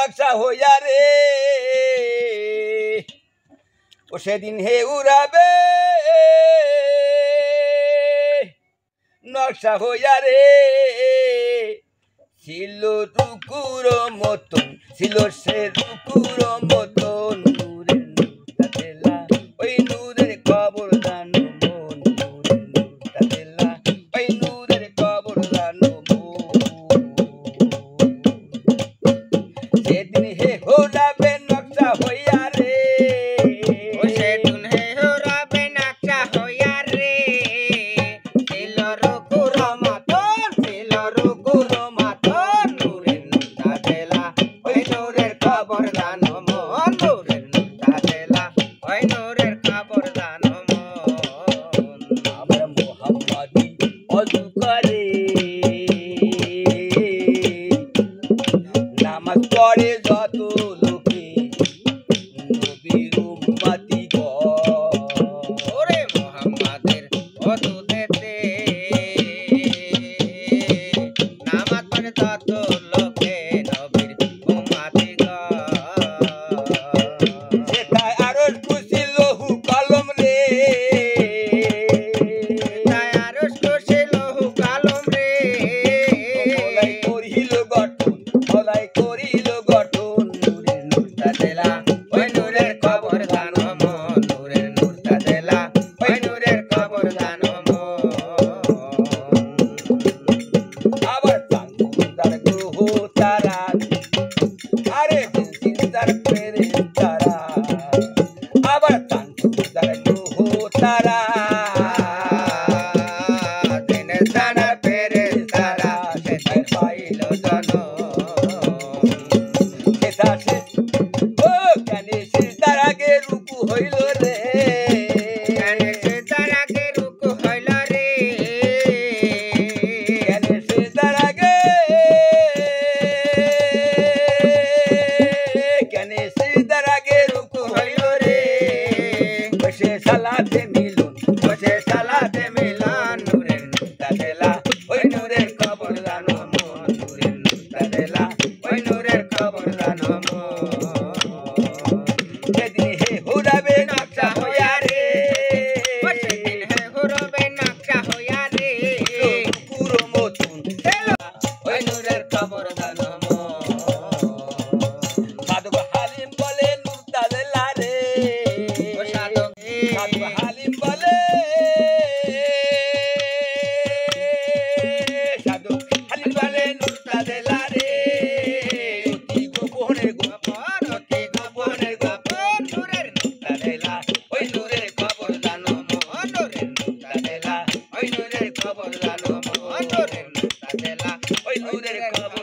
নকশা হইয়া রে ও সেদিন হে উড়াবে নকশা হইয়া রে ছিল রুকুর মতন ছিল সে রুকুর মতন নূরের নূরটা দেলা ওই নূরের কবর দানো মন নূরের নূরটা দেলা ওই নূরের কবর দানো মন সেদিন হে হোরাবে নকশা হইয়া রে ও সেদিন হে হোরাবে নকশা হইয়া রে ছিল রুকুর মতন ছিল রুকুর মতন নূরের নূরটা দেলা ওই নূরের কবর দানো মন নূরের নূরটা দেলা ওই নূরের কবর দানো মন আমার মোহাম্মদী ওযু করে নামাজ পড়ে যত লোকে নবীর উম্মতি গো ওরে মুহাম্মাদের ওযু দিতে নামাজ পড়ে তত লোকে নবীর উম্মতি গো সেটাই আরশ কুরসি লৌহ কলম রে তাই আরশ কুরসি লৌহ কলম রে মলাই করিল গঠন মলাই করিল গঠন নূরের নূরটা দেলা ওই নূরের কবর দানো মন নূরের নূরটা দেলা ওই নূরের কবর দানো মন আবার চাঁদ গ্রহ তারা আরে চিন্তার প্রেরে তারা আবার চাঁদ গ্রহ তারা দিনে জানা ফেরেশতারা সেটাই পাইল জনম সেটা সে ও কানে সিজদার আগে রুকু হইল রে কানে সিজদার আগে রুকু হইল রে কানে সিজদার আগে কানে সিজদার আগে রুকু হইল রে বসে সালাতে মিলুন বসে সালাতে মিলন নূরের নূরটা দেলা ওই নূরের কবর দানো মন নূরের নূরটা দেলা ওই নূরের কবর দানো মন সেদিন হে হুরাবে নকশা হইয়া রে ও সেদিন হে হুরবে নকশা হইয়া রে পুরো মতন ওই নূরের কবর দানো মন সাধু হালিম বলে নূরটা দেলা রে ও সাধক সাধু হালিম বলে সাধু হালিম বলে নূরটা দেলা রে অতি গোপনে গোপন অতি গোপনে গোপন নূরের নূরটা দেলা ওই নূরের কবর দানো মন নূরের নূরটা দেলা ওই নূরের কবর দানো মন নূরের নূরটা দেলা ওই নূরের কবর